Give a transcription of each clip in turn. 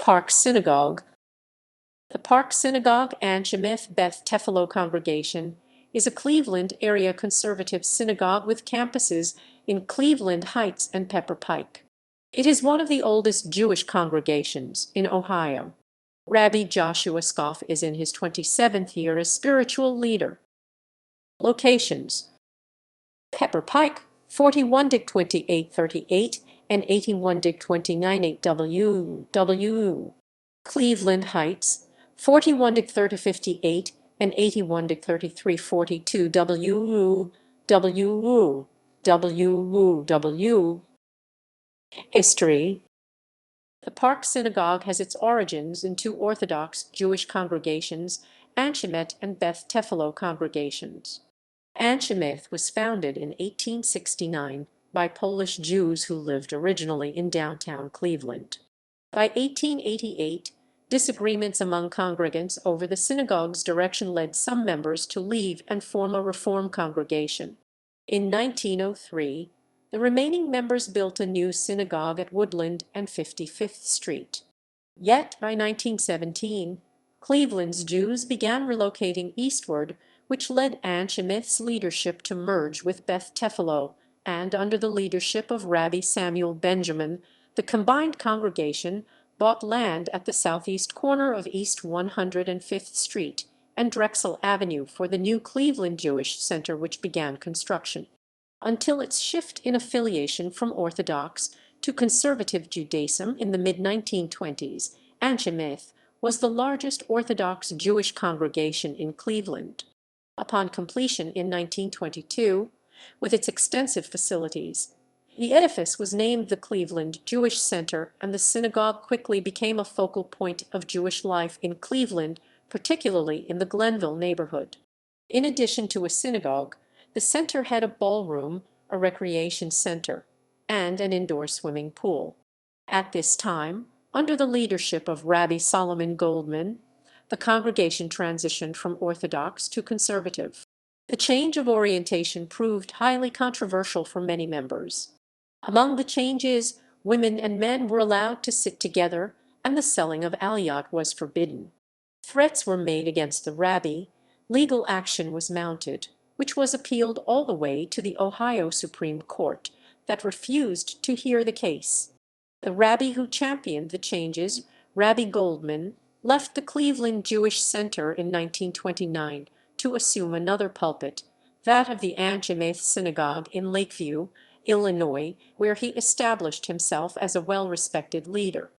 Park Synagogue. The Park Synagogue Anshe Beth Tefilo congregation is a Cleveland area conservative synagogue with campuses in Cleveland Heights and Pepper Pike. It is one of the oldest Jewish congregations in Ohio. Rabbi Joshua Skoff is in his 27th year as spiritual leader. Locations: Pepper Pike, 41 Dick 2838 and 81 Dick 298 W. Cleveland Heights, 41 Dick 3058 and 81 Dick 3342 W. History. The Park Synagogue has its origins in two Orthodox Jewish congregations, Anshe and Beth Tefilo congregations. Anshe was founded in 1869 by Polish Jews who lived originally in downtown Cleveland. By 1888, disagreements among congregants over the synagogue's direction led some members to leave and form a Reform congregation. In 1903, the remaining members built a new synagogue at Woodland and 55th Street. Yet by 1917, Cleveland's Jews began relocating eastward, which led Anshe's leadership to merge with Beth Tefilo, and under the leadership of Rabbi Samuel Benjamin, the combined congregation bought land at the southeast corner of East 105th Street and Drexel Avenue for the new Cleveland Jewish Center, which began construction. Until its shift in affiliation from Orthodox to conservative Judaism in the mid-1920s, Anshe was the largest Orthodox Jewish congregation in Cleveland. Upon completion in 1922, with its extensive facilities, the edifice was named the Cleveland Jewish Center, and the synagogue quickly became a focal point of Jewish life in Cleveland, particularly in the Glenville neighborhood. In addition to a synagogue, the center had a ballroom, a recreation center, and an indoor swimming pool. At this time, under the leadership of Rabbi Solomon Goldman, the congregation transitioned from Orthodox to conservative. The change of orientation proved highly controversial for many members. Among the changes, women and men were allowed to sit together, and the selling of aliyot was forbidden. Threats were made against the rabbi. Legal action was mounted, which was appealed all the way to the Ohio Supreme Court, that refused to hear the case. The rabbi who championed the changes, Rabbi Goldman, left the Cleveland Jewish Center in 1929 to assume another pulpit, that of the Anshe Synagogue in Lakeview, Illinois, where he established himself as a well-respected leader.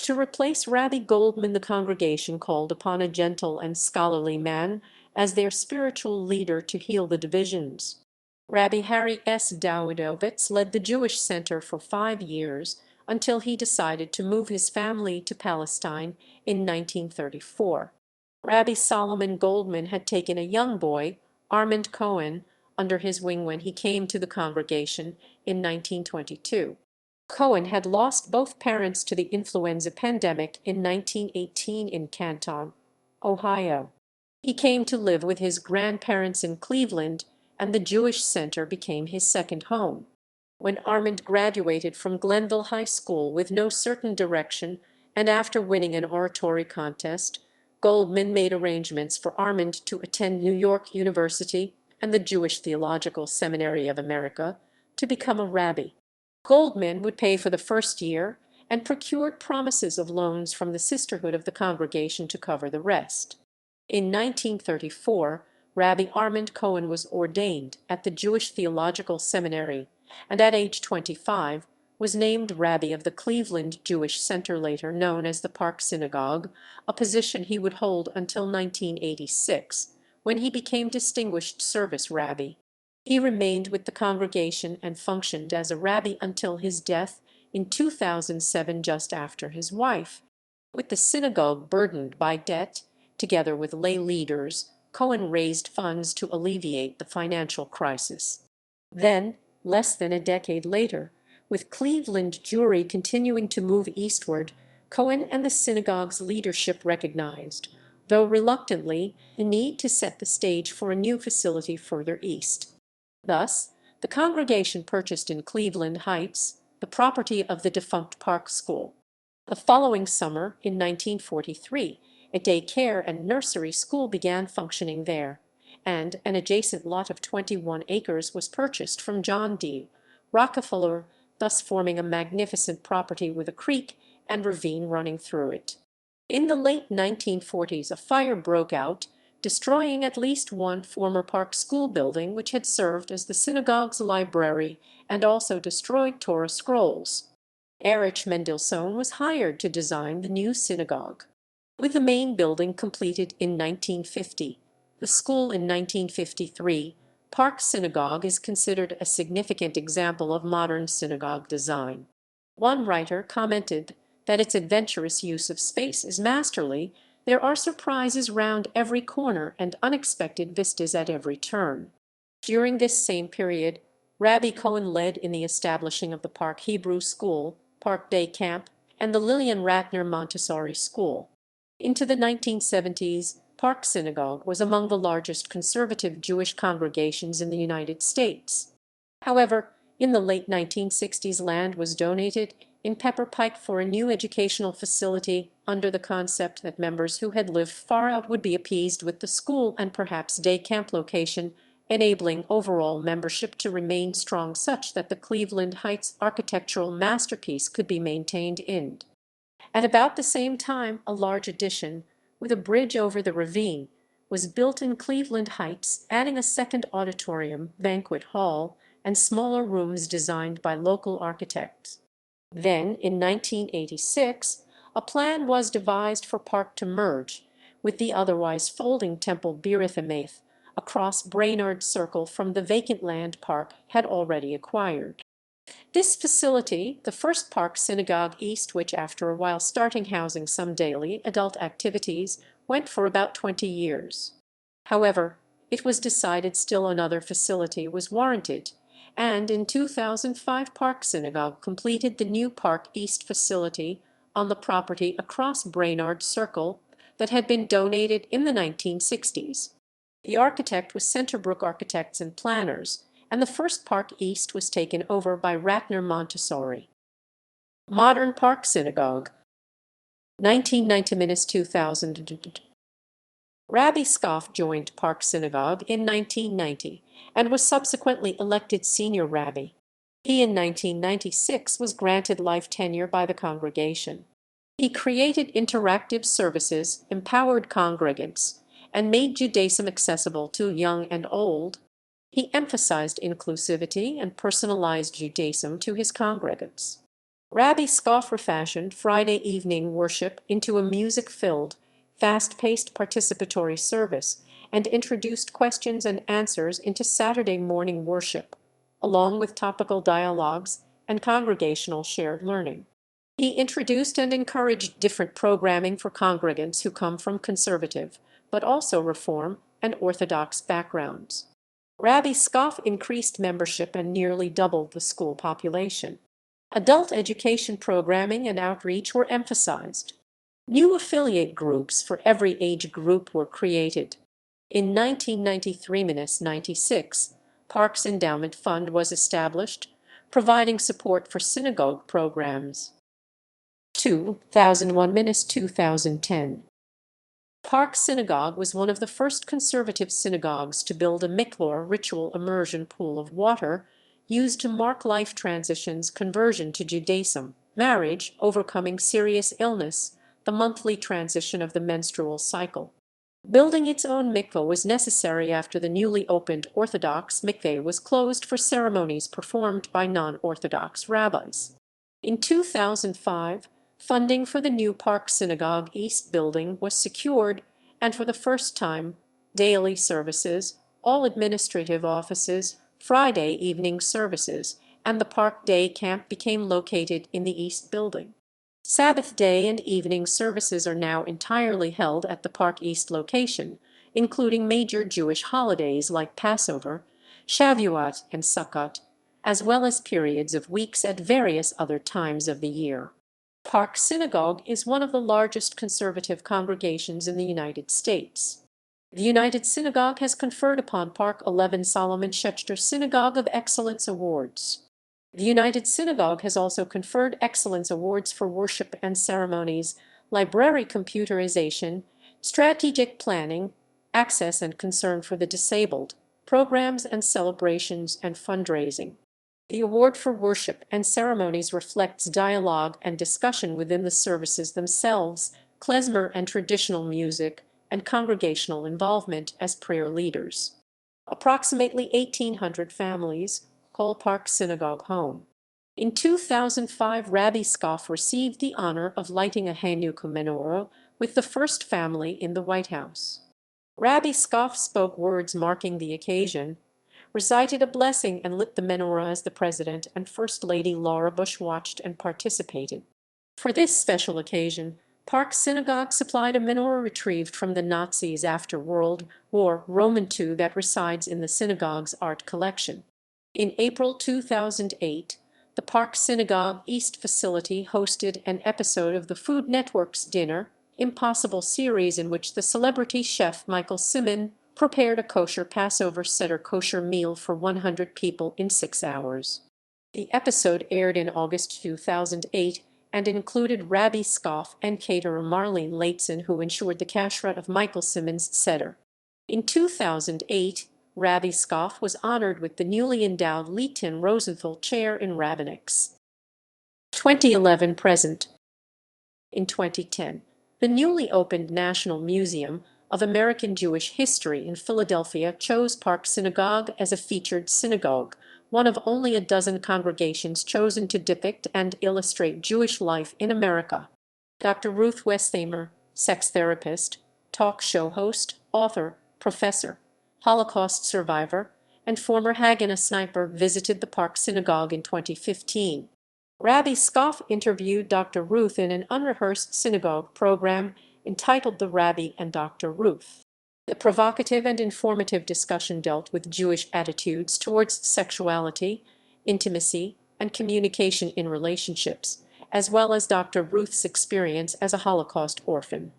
To replace Rabbi Goldman, the congregation called upon a gentle and scholarly man as their spiritual leader to heal the divisions. Rabbi Harry S. Dawidowitz led the Jewish Center for 5 years until he decided to move his family to Palestine in 1934. Rabbi Solomon Goldman had taken a young boy, Armand Cohen, under his wing when he came to the congregation in 1922. Cohen had lost both parents to the influenza pandemic in 1918 in Canton, Ohio. He came to live with his grandparents in Cleveland, and the Jewish Center became his second home. When Armand graduated from Glenville High School with no certain direction, and after winning an oratory contest, Goldman made arrangements for Armand to attend New York University and the Jewish Theological Seminary of America to become a rabbi. Goldman would pay for the first year and procured promises of loans from the sisterhood of the congregation to cover the rest. In 1934, Rabbi Armand Cohen was ordained at the Jewish Theological Seminary, and at age 25 was named Rabbi of the Cleveland Jewish Center, later known as the Park Synagogue, a position he would hold until 1986, when he became Distinguished Service Rabbi. He remained with the congregation and functioned as a rabbi until his death in 2007, just after his wife. With the synagogue burdened by debt, together with lay leaders, Cohen raised funds to alleviate the financial crisis. Then, less than a decade later, with Cleveland Jewry continuing to move eastward, Cohen and the synagogue's leadership recognized, though reluctantly, the need to set the stage for a new facility further east. Thus, the congregation purchased in Cleveland Heights the property of the defunct Park School. The following summer, in 1943, a daycare and nursery school began functioning there, and an adjacent lot of 21 acres was purchased from John D. Rockefeller, thus forming a magnificent property with a creek and ravine running through it. In the late 1940s, a fire broke out, destroying at least one former Park school building which had served as the synagogue's library, and also destroyed Torah scrolls. Erich Mendelssohn was hired to design the new synagogue. With the main building completed in 1950, the school in 1953, Park Synagogue is considered a significant example of modern synagogue design. One writer commented that its adventurous use of space is masterly. There are surprises round every corner and unexpected vistas at every turn. During this same period, Rabbi Cohen led in the establishing of the Park Hebrew School, Park Day Camp, and the Lillian Ratner Montessori School. Into the 1970s, Park Synagogue was among the largest conservative Jewish congregations in the United States. However, in the late 1960s, land was donated in Pepper Pike for a new educational facility under the concept that members who had lived far out would be appeased with the school and perhaps day camp location, enabling overall membership to remain strong such that the Cleveland Heights architectural masterpiece could be maintained in. At about the same time, a large addition, with a bridge over the ravine, was built in Cleveland Heights, adding a second auditorium, banquet hall, and smaller rooms designed by local architects. Then, in 1986, a plan was devised for Park to merge with the otherwise folding Temple Beerith Emeth across Brainerd Circle from the vacant land Park had already acquired. This facility, the first Park Synagogue East, which after a while starting housing some daily adult activities, went for about 20 years. However, it was decided still another facility was warranted, and in 2005 Park Synagogue completed the new Park East facility on the property across Brainerd Circle that had been donated in the 1960s. The architect was Centerbrook Architects and Planners, and the first Park East was taken over by Ratner Montessori. Modern Park Synagogue, 1990–2000. Rabbi Skoff joined Park Synagogue in 1990 and was subsequently elected senior rabbi. He in 1996 was granted life tenure by the congregation. He created interactive services, empowered congregants, and made Judaism accessible to young and old. He emphasized inclusivity and personalized Judaism to his congregants. Rabbi Skoff refashioned Friday evening worship into a music-filled, fast-paced participatory service and introduced questions and answers into Saturday morning worship, along with topical dialogues and congregational shared learning. He introduced and encouraged different programming for congregants who come from conservative, but also Reform and Orthodox backgrounds. Rabbi Skoff increased membership and nearly doubled the school population. Adult education programming and outreach were emphasized. New affiliate groups for every age group were created. In 1993–96, Park's Endowment Fund was established, providing support for synagogue programs. 2001–2010. Park Synagogue was one of the first conservative synagogues to build a mikvah ritual immersion pool of water used to mark life transitions, conversion to Judaism, marriage, overcoming serious illness, the monthly transition of the menstrual cycle. Building its own mikvah was necessary after the newly opened Orthodox mikveh was closed for ceremonies performed by non-Orthodox rabbis. In 2005, funding for the new Park Synagogue East building was secured, and for the first time, daily services, all administrative offices, Friday evening services, and the Park Day Camp became located in the East building. Sabbath day and evening services are now entirely held at the Park East location, including major Jewish holidays like Passover, Shavuot, and Sukkot, as well as periods of weeks at various other times of the year. Park Synagogue is one of the largest conservative congregations in the United States. The United Synagogue has conferred upon Park 11 Solomon Schechter Synagogue of Excellence Awards. The United Synagogue has also conferred excellence awards for worship and ceremonies, library computerization, strategic planning, access and concern for the disabled, programs and celebrations, and fundraising. The award for worship and ceremonies reflects dialogue and discussion within the services themselves, klezmer and traditional music, and congregational involvement as prayer leaders. Approximately 1,800 families call Park Synagogue home. In 2005, Rabbi Skoff received the honor of lighting a Hanukkah menorah with the first family in the White House. Rabbi Skoff spoke words marking the occasion, recited a blessing, and lit the menorah as the President and First Lady Laura Bush watched and participated. For this special occasion, Park Synagogue supplied a menorah retrieved from the Nazis after World War II that resides in the synagogue's art collection. In April 2008, the Park Synagogue East facility hosted an episode of the Food Network's Dinner Impossible series in which the celebrity chef Michael Symon prepared a kosher Passover Seder kosher meal for 100 people in 6 hours. The episode aired in August 2008 and included Rabbi Skoff and caterer Marlene Leitzen, who ensured the kashrut of Michael Symon's Seder. In 2008, Rabbi Skoff was honored with the newly endowed Leighton Rosenthal Chair in Rabbinics. 2011 present. In 2010, the newly opened National Museum of American Jewish History in Philadelphia chose Park Synagogue as a featured synagogue, one of only a dozen congregations chosen to depict and illustrate Jewish life in America. Dr. Ruth Westhamer, sex therapist, talk show host, author, professor, Holocaust survivor, and former Haganah sniper, visited the Park Synagogue in 2015. Rabbi Skoff interviewed Dr. Ruth in an unrehearsed synagogue program entitled The Rabbi and Dr. Ruth. The provocative and informative discussion dealt with Jewish attitudes towards sexuality, intimacy, and communication in relationships, as well as Dr. Ruth's experience as a Holocaust orphan.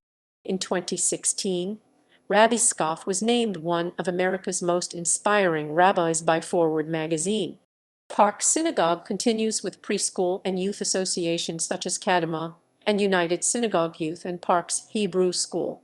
In 2016, Rabbi Skoff was named one of America's most inspiring rabbis by Forward magazine. Park Synagogue continues with preschool and youth associations such as Kadamah and United Synagogue Youth and Park's Hebrew School.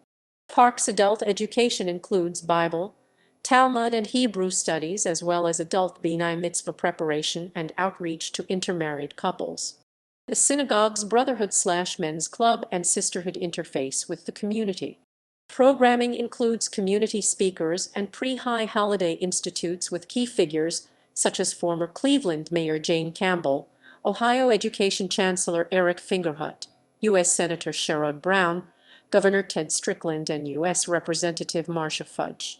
Park's adult education includes Bible, Talmud, and Hebrew studies, as well as adult B'nai Mitzvah preparation and outreach to intermarried couples. The synagogue's brotherhood/men's club and sisterhood interface with the community. Programming includes community speakers and pre-high holiday institutes with key figures such as former Cleveland Mayor Jane Campbell, Ohio Education Chancellor Eric Fingerhut, U.S. Senator Sherrod Brown, Governor Ted Strickland, and U.S. Representative Marcia Fudge.